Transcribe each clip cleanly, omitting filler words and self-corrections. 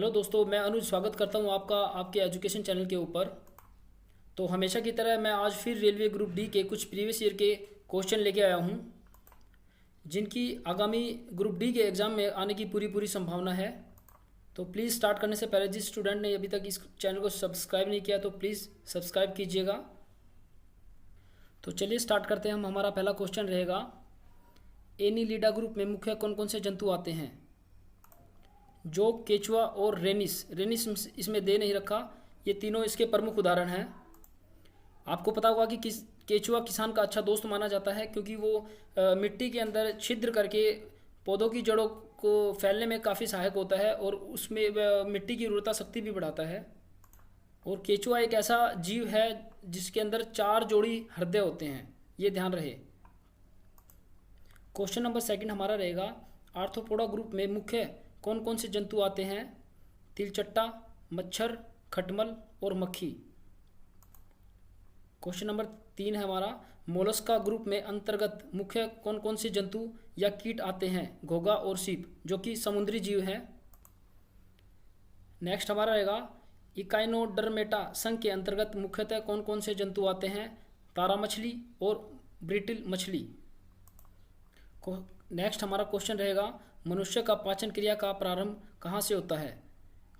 Hello दोस्तों, मैं अनुज स्वागत करता हूं आपका आपके एजुकेशन चैनल के ऊपर। तो हमेशा की तरह मैं आज फिर रेलवे ग्रुप डी के कुछ प्रीवियस ईयर के क्वेश्चन लेके आया हूं, जिनकी आगामी ग्रुप डी के एग्ज़ाम में आने की पूरी पूरी संभावना है। तो प्लीज़ स्टार्ट करने से पहले जिस स्टूडेंट ने अभी तक इस चैनल को सब्सक्राइब नहीं किया तो प्लीज़ सब्सक्राइब कीजिएगा। तो चलिए स्टार्ट करते हैं। हमारा पहला क्वेश्चन रहेगा, एनीलिडा ग्रुप में मुख्य कौन कौन से जंतु आते हैं? जो, केचुआ और रेनिस। रेनिस इसमें दे नहीं रखा, ये तीनों इसके प्रमुख उदाहरण हैं। आपको पता होगा कि केचुआ किसान का अच्छा दोस्त माना जाता है, क्योंकि वो मिट्टी के अंदर छिद्र करके पौधों की जड़ों को फैलने में काफ़ी सहायक होता है और उसमें मिट्टी की उर्वरता शक्ति भी बढ़ाता है। और केचुआ एक ऐसा जीव है जिसके अंदर 4 जोड़ी हृदय होते हैं, ये ध्यान रहे। क्वेश्चन नंबर सेकंड हमारा रहेगा, आर्थ्रोपोडा ग्रुप में मुख्य कौन कौन से जंतु आते हैं? तिलचट्टा, मच्छर, खटमल और मक्खी। क्वेश्चन नंबर 3 है हमारा, मोलस्का ग्रुप में अंतर्गत मुख्य कौन कौन से जंतु या कीट आते हैं? घोंघा और सीप, जो कि समुद्री जीव हैं। नेक्स्ट हमारा रहेगा, इकाइनोडर्मेटा संघ के अंतर्गत मुख्यतः कौन कौन से जंतु आते हैं? तारा मछली और ब्रिटिल मछली। नेक्स्ट हमारा क्वेश्चन रहेगा, मनुष्य का पाचन क्रिया का प्रारंभ कहाँ से होता है?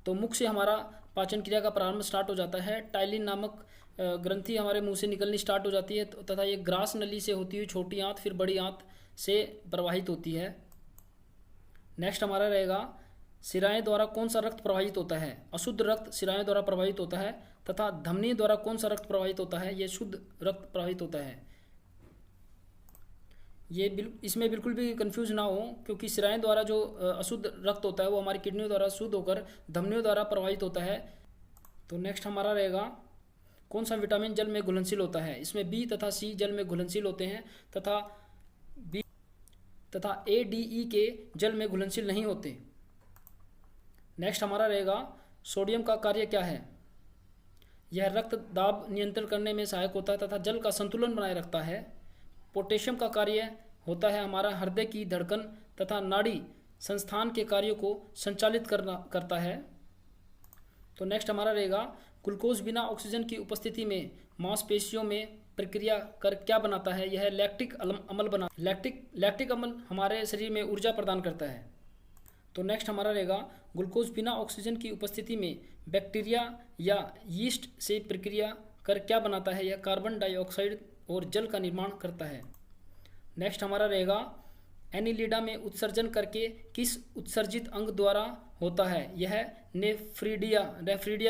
तो मुख से हमारा पाचन क्रिया का प्रारंभ स्टार्ट हो जाता है। टाइलिन नामक ग्रंथि हमारे मुंह से निकलनी स्टार्ट हो जाती है, तथा ये ग्रास नली से होती हुई छोटी आंत फिर बड़ी आंत से प्रवाहित होती है। नेक्स्ट हमारा रहेगा, शिराएं द्वारा कौन सा रक्त प्रवाहित होता है? अशुद्ध रक्त शिराएं द्वारा प्रवाहित होता है। तथा धमनी द्वारा कौन सा रक्त प्रवाहित होता है? ये शुद्ध रक्त प्रवाहित होता है। इसमें बिल्कुल भी कंफ्यूज ना हो, क्योंकि शिराएं द्वारा जो अशुद्ध रक्त होता है वो हमारी किडनियों द्वारा शुद्ध होकर धमनियों द्वारा प्रवाहित होता है। तो नेक्स्ट हमारा रहेगा, कौन सा विटामिन जल में घुलनशील होता है? इसमें बी तथा सी जल में घुलनशील होते हैं, तथा ए, डी, ई के जल में घुलनशील नहीं होते। नेक्स्ट हमारा रहेगा, सोडियम का कार्य क्या है? यह रक्त दाब नियंत्रण करने में सहायक होता है तथा जल का संतुलन बनाए रखता है। पोटेशियम का कार्य होता है हमारा हृदय की धड़कन तथा नाड़ी संस्थान के कार्यों को संचालित करता है। तो नेक्स्ट हमारा रहेगा, ग्लूकोज बिना ऑक्सीजन की उपस्थिति में मांसपेशियों में प्रक्रिया कर क्या बनाता है? यह लैक्टिक अम्ल हमारे शरीर में ऊर्जा प्रदान करता है। तो नेक्स्ट हमारा रहेगा, ग्लूकोज बिना ऑक्सीजन की उपस्थिति में बैक्टीरिया या यीस्ट से प्रक्रिया कर क्या बनाता है? यह कार्बन डाइऑक्साइड और जल का निर्माण करता है। नेक्स्ट हमारा रहेगा, एनीलिडा में उत्सर्जन करके किस उत्सर्जित अंग द्वारा होता है? यह नेफ्रीडिया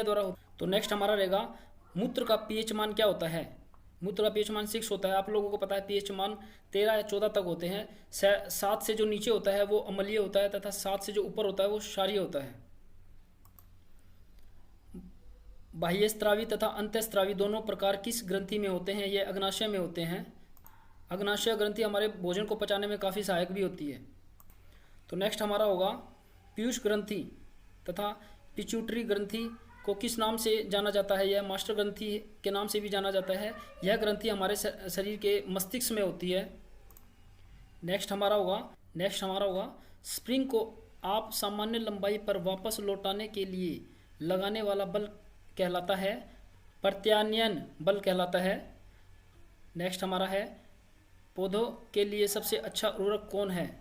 द्वारा होता है। तो नेक्स्ट हमारा रहेगा, मूत्र का पीएच मान क्या होता है? मूत्र का पीएच मान 6 होता है। आप लोगों को पता है पीएच मान 13 या 14 तक होते हैं। 7 से जो नीचे होता है वो अम्लीय होता है तथा 7 से जो ऊपर होता है वो क्षारीय होता है। बाह्यस्रावी तथा अंतःस्रावी दोनों प्रकार किस ग्रंथि में होते हैं? ये अग्नाशय में होते हैं। अग्नाशय ग्रंथि हमारे भोजन को पचाने में काफ़ी सहायक भी होती है। तो नेक्स्ट हमारा होगा, पीयूष ग्रंथि तथा पिट्यूटरी ग्रंथि को किस नाम से जाना जाता है? यह मास्टर ग्रंथि के नाम से भी जाना जाता है। यह ग्रंथि हमारे शरीर के मस्तिष्क में होती है। नेक्स्ट हमारा होगा, स्प्रिंग को आप सामान्य लंबाई पर वापस लौटाने के लिए लगाने वाला बल कहलाता है? प्रत्यानयन बल कहलाता है। नेक्स्ट हमारा है, पौधों के लिए सबसे अच्छा उर्वरक कौन है?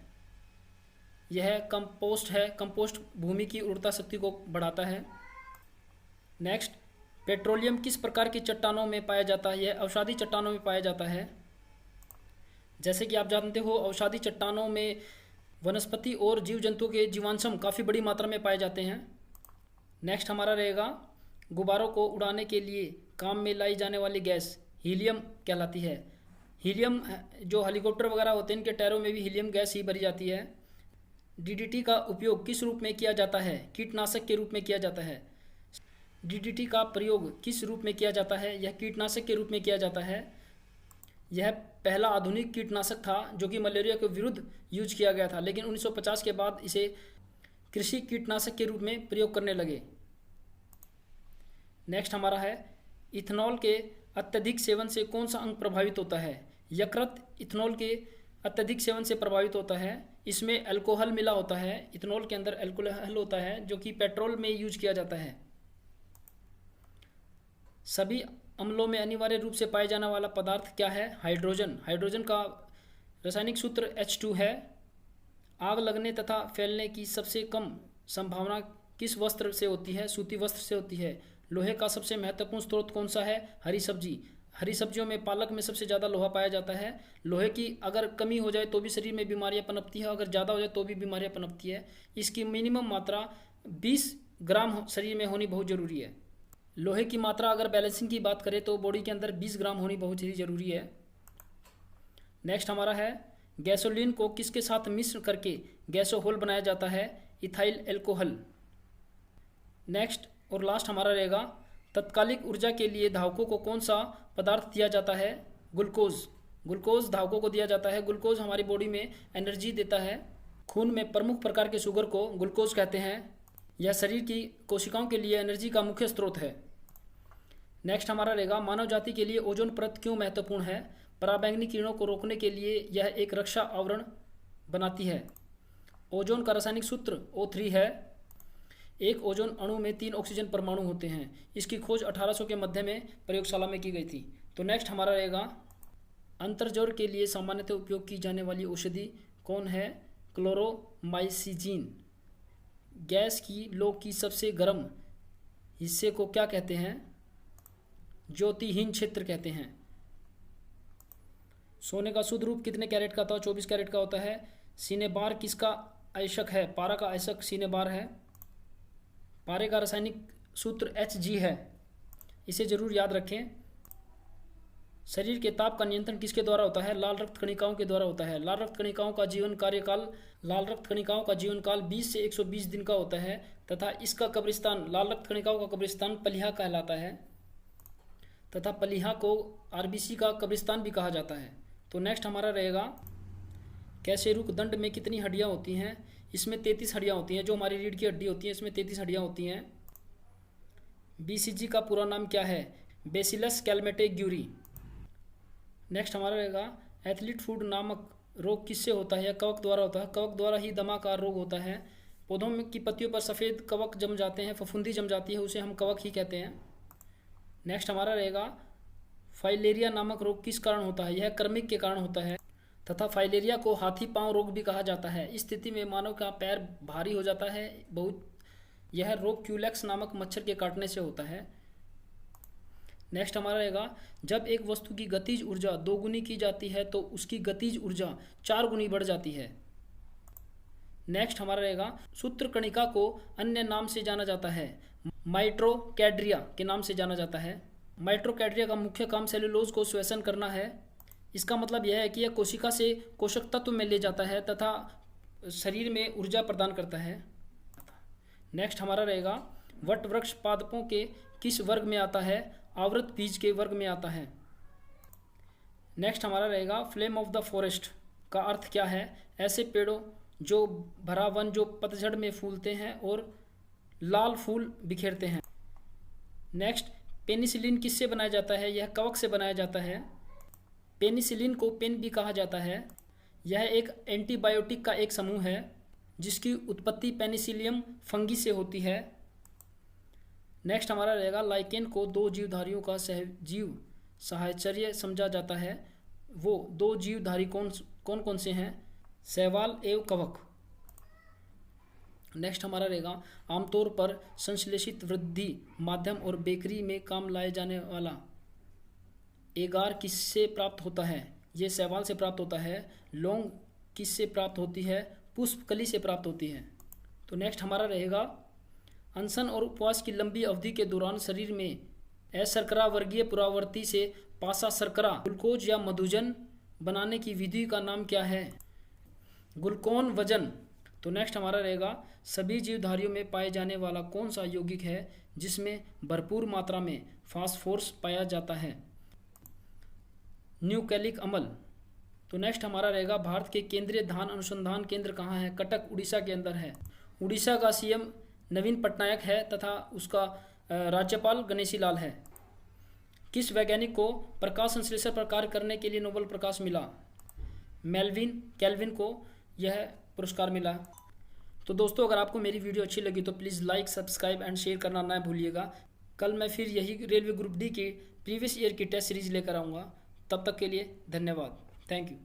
यह कंपोस्ट है। कंपोस्ट भूमि की उर्वरता शक्ति को बढ़ाता है। नेक्स्ट, पेट्रोलियम किस प्रकार की चट्टानों में पाया जाता है? यह अवसादी चट्टानों में पाया जाता है। जैसे कि आप जानते हो, अवसादी चट्टानों में वनस्पति और जीव जंतुओं के जीवांशम काफ़ी बड़ी मात्रा में पाए जाते हैं। नेक्स्ट हमारा रहेगा, गुब्बारों को उड़ाने के लिए काम में लाई जाने वाली गैस हीलियम कहलाती है। हीलियम जो हेलीकॉप्टर वगैरह होते हैं इनके टायरों में भी हीलियम गैस ही भरी जाती है। डीडीटी का उपयोग किस रूप में किया जाता है? कीटनाशक के रूप में किया जाता है। डीडीटी का प्रयोग किस रूप में किया जाता है? यह कीटनाशक के रूप में किया जाता है। यह पहला आधुनिक कीटनाशक था जो कि मलेरिया के विरुद्ध यूज किया गया था, लेकिन 1950 के बाद इसे कृषि कीटनाशक के रूप में प्रयोग करने लगे। नेक्स्ट हमारा है, इथेनॉल के अत्यधिक सेवन से कौन सा अंग प्रभावित होता है? यकृत इथेनॉल के अत्यधिक सेवन से प्रभावित होता है। इसमें अल्कोहल मिला होता है, इथेनॉल के अंदर अल्कोहल होता है जो कि पेट्रोल में यूज किया जाता है। सभी अम्लों में अनिवार्य रूप से पाए जाने वाला पदार्थ क्या है? हाइड्रोजन। हाइड्रोजन का रासायनिक सूत्र H2 है। आग लगने तथा फैलने की सबसे कम संभावना किस वस्त्र से होती है? सूती वस्त्र से होती है। लोहे का सबसे महत्वपूर्ण स्रोत कौन सा है? हरी सब्जी। हरी सब्जियों में पालक में सबसे ज़्यादा लोहा पाया जाता है। लोहे की अगर कमी हो जाए तो भी शरीर में बीमारियां पनपती है, अगर ज़्यादा हो जाए तो भी बीमारियां पनपती है। इसकी मिनिमम मात्रा 20 ग्राम शरीर में होनी बहुत ज़रूरी है। लोहे की मात्रा अगर बैलेंसिंग की बात करें तो बॉडी के अंदर 20 ग्राम होनी बहुत ही ज़रूरी है। नेक्स्ट हमारा है, गैसोलीन को किसके साथ मिश्र करके गैसोहोल बनाया जाता है? Ethyl alcohol. नेक्स्ट और लास्ट हमारा रहेगा, तत्कालिक ऊर्जा के लिए धावकों को कौन सा पदार्थ दिया जाता है? ग्लूकोज। ग्लूकोज धावकों को दिया जाता है। ग्लूकोज हमारी बॉडी में एनर्जी देता है। खून में प्रमुख प्रकार के शुगर को ग्लूकोज कहते हैं। यह शरीर की कोशिकाओं के लिए एनर्जी का मुख्य स्रोत है। नेक्स्ट हमारा रहेगा, मानव जाति के लिए ओजोन परत क्यों महत्वपूर्ण है? पराबैंगनी किरणों को रोकने के लिए यह एक रक्षा आवरण बनाती है। ओजोन का रासायनिक सूत्र O3 है। एक ओजोन अणु में 3 ऑक्सीजन परमाणु होते हैं। इसकी खोज 1800 के मध्य में प्रयोगशाला में की गई थी। तो नेक्स्ट हमारा रहेगा, अंतर्ज्वर के लिए सामान्यतः उपयोग की जाने वाली औषधि कौन है? क्लोरोमाइसिजिन। गैस की लौ की सबसे गर्म हिस्से को क्या कहते हैं? ज्योतिहीन क्षेत्र कहते हैं। सोने का शुद्ध रूप कितने कैरेट का था? 24 कैरेट का होता है। सिनेबार किसका अयस्क है? पारा का अयस्क सिनेबार है। पारे का रासायनिक सूत्र Hg है, इसे जरूर याद रखें। शरीर के ताप का नियंत्रण किसके द्वारा होता है? लाल रक्त कणिकाओं के द्वारा होता है। लाल रक्त कणिकाओं का जीवन काल 20 से 120 दिन का होता है तथा इसका कब्रिस्तान, लाल रक्त कणिकाओं का कब्रिस्तान पलिहा कहलाता है तथा पलिहा को RBC का कब्रिस्तान भी कहा जाता है। तो नेक्स्ट हमारा रहेगा, कैसेरुक दंड में कितनी हड्डियां होती हैं? इसमें 33 हड्डियां होती हैं। जो हमारी रीढ़ की हड्डी होती है इसमें 33 हड्डियां होती हैं। BCG का पूरा नाम क्या है? बेसिलस कैलमेटे-ग्यूरी। नेक्स्ट हमारा रहेगा, एथलीट फूड नामक रोग किससे होता है? कवक द्वारा होता है। कवक द्वारा ही दमा का रोग होता है। पौधों की पत्तियों पर सफ़ेद कवक जम जाते हैं, फफूंदी जम जाती है, उसे हम कवक ही कहते हैं। नेक्स्ट हमारा रहेगा, फाइलेरिया नामक रोग किस कारण होता है? यह कर्मिक के कारण होता है तथा फाइलेरिया को हाथी पांव रोग भी कहा जाता है। इस स्थिति में मानव का पैर भारी हो जाता है बहुत। यह रोग क्यूलेक्स नामक मच्छर के काटने से होता है। नेक्स्ट हमारा रहेगा, जब एक वस्तु की गतिज ऊर्जा 2 गुनी की जाती है तो उसकी गतिज ऊर्जा 4 गुनी बढ़ जाती है। नेक्स्ट हमारा रहेगा, सूत्रकणिका को अन्य नाम से जाना जाता है। माइटोकॉन्ड्रिया के नाम से जाना जाता है। माइटोकॉन्ड्रिया का मुख्य काम सेलुलोज को श्वसन करना है। इसका मतलब यह है कि यह कोशिका से पोषक तत्व में ले जाता है तथा शरीर में ऊर्जा प्रदान करता है। नेक्स्ट हमारा रहेगा, वट वृक्ष पादपों के किस वर्ग में आता है? आवृत बीज के वर्ग में आता है। नेक्स्ट हमारा रहेगा, फ्लेम ऑफ द फॉरेस्ट का अर्थ क्या है? ऐसे पेड़ों जो भरा वन जो पतझड़ में फूलते हैं और लाल फूल बिखेरते हैं। नेक्स्ट, पेनिसिलिन किससे बनाया जाता है? यह कवक से बनाया जाता है। पेनिसिलिन को पेन भी कहा जाता है। यह एक एंटीबायोटिक का एक समूह है जिसकी उत्पत्ति पेनिसिलियम फंगी से होती है। नेक्स्ट हमारा रहेगा, लाइकेन को 2 जीवधारियों का सहजीव साहचर्य समझा जाता है। वो 2 जीवधारी कौन कौन से हैं? शैवाल एवं कवक। नेक्स्ट हमारा रहेगा, आमतौर पर संश्लेषित वृद्धि माध्यम और बेकरी में काम लाए जाने वाला एगार किससे प्राप्त होता है? ये शैवाल से प्राप्त होता है। लौंग किससे प्राप्त होती है? पुष्पकली से प्राप्त होती है। तो नेक्स्ट हमारा रहेगा, अनशन और उपवास की लंबी अवधि के दौरान शरीर में अशर्करा वर्गीय पुरावर्ती से पासा शर्करा ग्लूकोज या मधुजन बनाने की विधि का नाम क्या है? ग्लूकोन वजन। तो नेक्स्ट हमारा रहेगा, सभी जीवधारियों में पाए जाने वाला कौन सा यौगिक है जिसमें भरपूर मात्रा में फास्फोरस पाया जाता है? न्यूक्लिक अम्ल। तो नेक्स्ट हमारा रहेगा, भारत के केंद्रीय धान अनुसंधान केंद्र कहाँ है? कटक उड़ीसा के अंदर है। उड़ीसा का CM नवीन पटनायक है तथा उसका राज्यपाल गणेशी लाल है। किस वैज्ञानिक को प्रकाश संश्लेषण पर कार्य करने के लिए नोबेल प्रकाश मिला? मेल्विन कैल्विन को यह पुरस्कार मिला। तो दोस्तों, अगर आपको मेरी वीडियो अच्छी लगी तो please like, subscribe and share करना ना भूलिएगा। कल मैं फिर यही रेलवे ग्रुप डी की प्रीवियस ईयर की टेस्ट सीरीज़ लेकर आऊँगा। तब तक के लिए धन्यवाद। Thank you.